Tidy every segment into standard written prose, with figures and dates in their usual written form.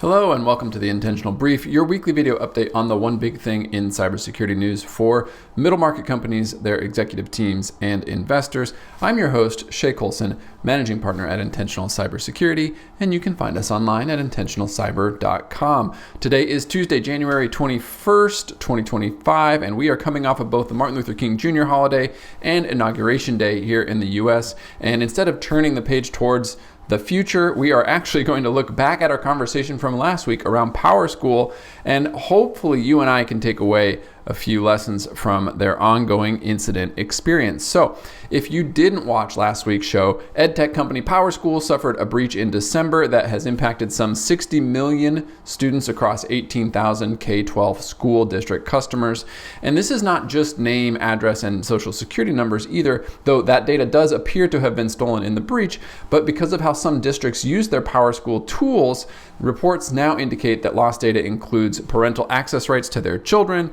Hello and welcome to the Intentional Brief, your weekly video update on the one big thing in cybersecurity news for middle market companies, their executive teams, and investors. I'm your host, Shay Colson, managing partner at Intentional Cybersecurity, and you can find us online at intentionalcyber.com. Today is Tuesday, January 21st, 2025, and we are coming off of both the Martin Luther King Jr. holiday and Inauguration Day here in the US. And instead of turning the page towards the future, we are actually going to look back at our conversation from last week around PowerSchool, and hopefully you and I can take away a few lessons from their ongoing incident experience. So if you didn't watch last week's show, EdTech company PowerSchool suffered a breach in December that has impacted some 60 million students across 18,000 K-12 school district customers. And this is not just name, address, and social security numbers either, though that data does appear to have been stolen in the breach. But because of how some districts use their PowerSchool tools, reports now indicate that lost data includes parental access rights to their children,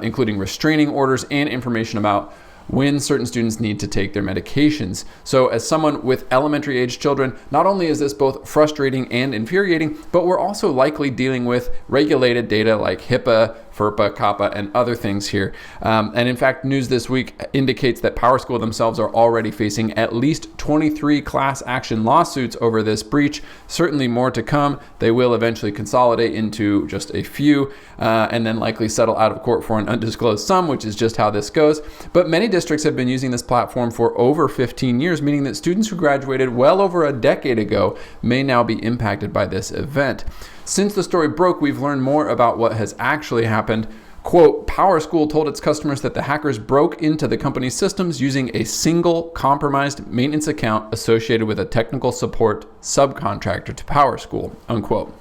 including restraining orders and information about when certain students need to take their medications. So as someone with elementary age children, not only is this both frustrating and infuriating, but we're also likely dealing with regulated data like HIPAA, FERPA, COPPA, and other things here. And in fact, news this week indicates that PowerSchool themselves are already facing at least 23 class action lawsuits over this breach. Certainly more to come. They will eventually consolidate into just a few and then likely settle out of court for an undisclosed sum, which is just how this goes. But many districts have been using this platform for over 15 years, meaning that students who graduated well over a decade ago may now be impacted by this event. Since the story broke, we've learned more about what has actually happened. Quote, PowerSchool told its customers that the hackers broke into the company's systems using a single compromised maintenance account associated with a technical support subcontractor to PowerSchool, unquote.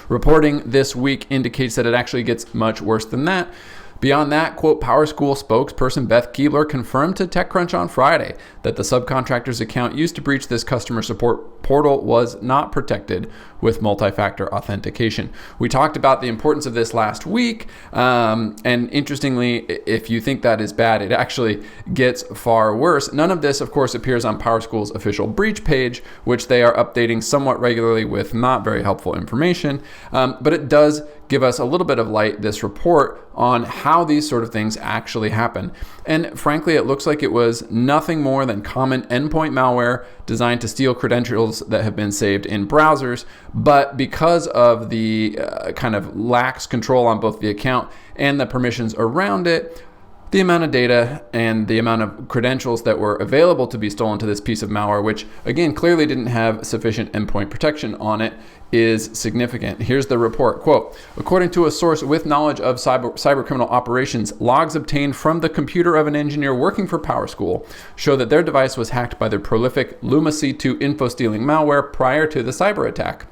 Reporting this week indicates that it actually gets much worse than that. Beyond that, quote, PowerSchool spokesperson Beth Keebler confirmed to TechCrunch on Friday that the subcontractor's account used to breach this customer support portal was not protected with multi-factor authentication. We talked about the importance of this last week, and interestingly, if you think that is bad, it actually gets far worse. None of this, of course, appears on PowerSchool's official breach page, which they are updating somewhat regularly with not very helpful information, but it does give us a little bit of light, this report, on how these sort of things actually happen. And frankly, it looks like it was nothing more than common endpoint malware designed to steal credentials that have been saved in browsers. But because of the kind of lax control on both the account and the permissions around it, the amount of data and the amount of credentials that were available to be stolen to this piece of malware, which again clearly didn't have sufficient endpoint protection on it, is significant. Here's the report, quote, according to a source with knowledge of cyber criminal operations, logs obtained from the computer of an engineer working for PowerSchool show that their device was hacked by the prolific Luma C2 info-stealing malware prior to the cyber attack.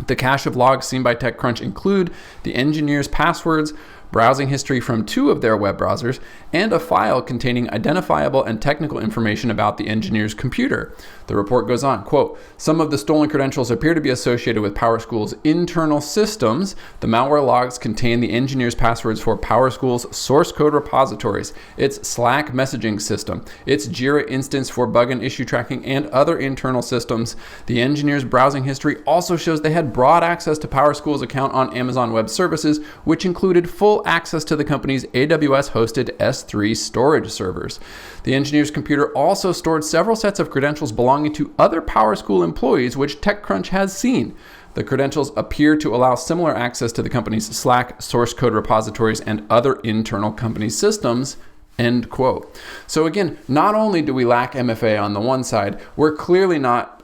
The cache of logs seen by TechCrunch include the engineer's passwords, browsing history from 2 of their web browsers, and a file containing identifiable and technical information about the engineer's computer. The report goes on, quote, some of the stolen credentials appear to be associated with PowerSchool's internal systems. The malware logs contain the engineer's passwords for PowerSchool's source code repositories, its Slack messaging system, its Jira instance for bug and issue tracking, and other internal systems. The engineer's browsing history also shows they had broad access to PowerSchool's account on Amazon Web Services, which included full access to the company's AWS-hosted S3 storage servers. The engineer's computer also stored several sets of credentials belonging to other PowerSchool employees, which TechCrunch has seen. The credentials appear to allow similar access to the company's Slack source code repositories and other internal company systems, end quote. So again, not only do we lack MFA on the one side, we're clearly not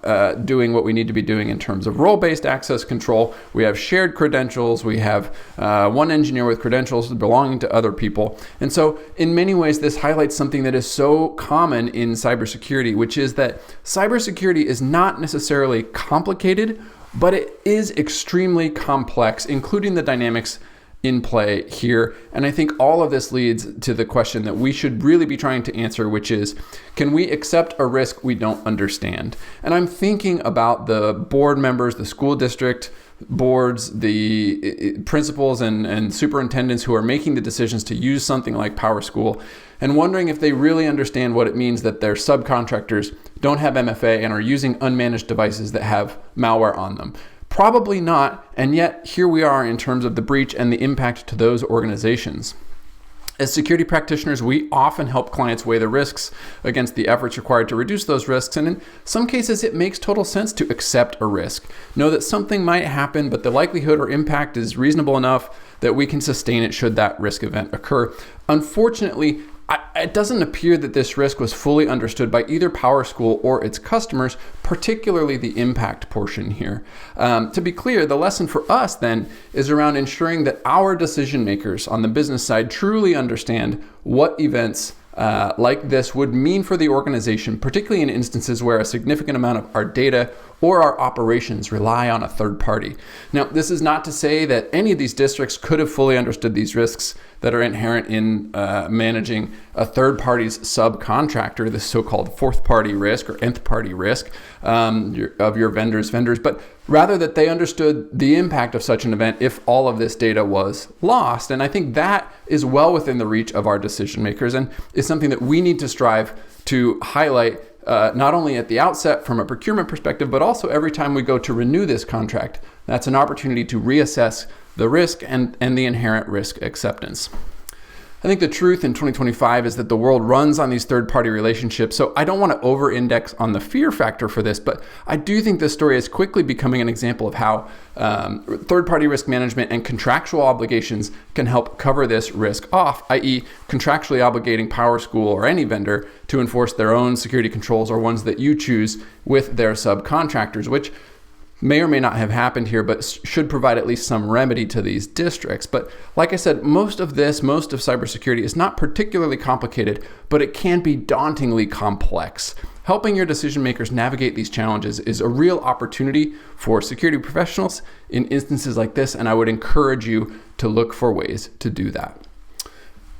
doing what we need to be doing in terms of role-based access control. We have shared credentials. We have one engineer with credentials belonging to other people. And so in many ways, this highlights something that is so common in cybersecurity, which is that cybersecurity is not necessarily complicated, but it is extremely complex, including the dynamics in play here. And I think all of this leads to the question that we should really be trying to answer, which is, can we accept a risk we don't understand? And I'm thinking about the board members, the school district boards, the principals and superintendents who are making the decisions to use something like PowerSchool, and wondering if they really understand what it means that their subcontractors don't have MFA and are using unmanaged devices that have malware on them. Probably not, and yet here we are in terms of the breach and the impact to those organizations. As security practitioners, we often help clients weigh the risks against the efforts required to reduce those risks, and in some cases it makes total sense to accept a risk. Know that something might happen, but the likelihood or impact is reasonable enough that we can sustain it should that risk event occur. Unfortunately, it doesn't appear that this risk was fully understood by either PowerSchool or its customers, particularly the impact portion here. To be clear, the lesson for us then is around ensuring that our decision makers on the business side truly understand what events like this would mean for the organization, particularly in instances where a significant amount of our data or our operations rely on a third party. Now, this is not to say that any of these districts could have fully understood these risks that are inherent in managing a third party's subcontractor, the so-called fourth party risk or nth party risk of your vendors, but rather that they understood the impact of such an event if all of this data was lost. And I think that is well within the reach of our decision makers and is something that we need to strive to highlight not only at the outset from a procurement perspective, but also every time we go to renew this contract. That's an opportunity to reassess the risk and the inherent risk acceptance. I think the truth in 2025 is that the world runs on these third-party relationships, so I don't want to over-index on the fear factor for this, but I do think this story is quickly becoming an example of how third-party risk management and contractual obligations can help cover this risk off, i.e. contractually obligating PowerSchool or any vendor to enforce their own security controls or ones that you choose with their subcontractors, which may or may not have happened here, but should provide at least some remedy to these districts. But like I said, most of cybersecurity is not particularly complicated, but it can be dauntingly complex. Helping your decision makers navigate these challenges is a real opportunity for security professionals in instances like this, and I would encourage you to look for ways to do that.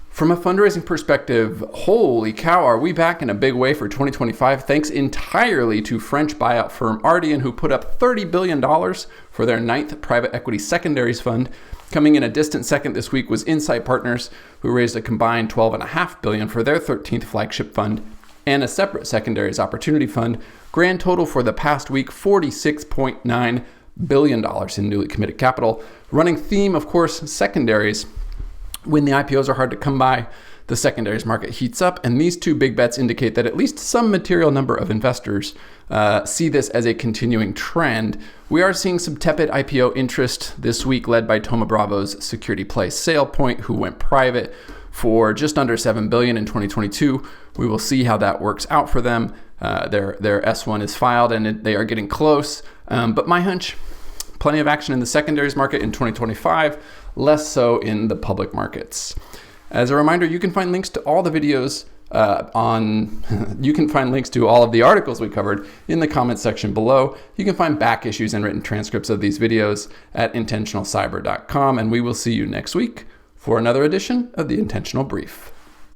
From a fundraising perspective, holy cow, are we back in a big way for 2025? Thanks entirely to French buyout firm Ardian, who put up $30 billion for their 9th private equity secondaries fund. Coming in a distant second this week was Insight Partners, who raised a combined $12.5 billion for their 13th flagship fund and a separate secondaries opportunity fund. Grand total for the past week, $46.9 billion in newly committed capital. Running theme, of course, secondaries. When the IPOs are hard to come by, the secondaries market heats up, and these two big bets indicate that at least some material number of investors see this as a continuing trend. We are seeing some tepid IPO interest this week, led by Thoma Bravo's security play SailPoint, who went private for just under $7 billion in 2022. We will see how that works out for them. Their S1 is filed, and they are getting close. But my hunch, plenty of action in the secondaries market in 2025, less so in the public markets. As a reminder, you can find links to all the videos you can find links to all of the articles we covered in the comments section below. You can find back issues and written transcripts of these videos at intentionalcyber.com, and we will see you next week for another edition of the Intentional Brief.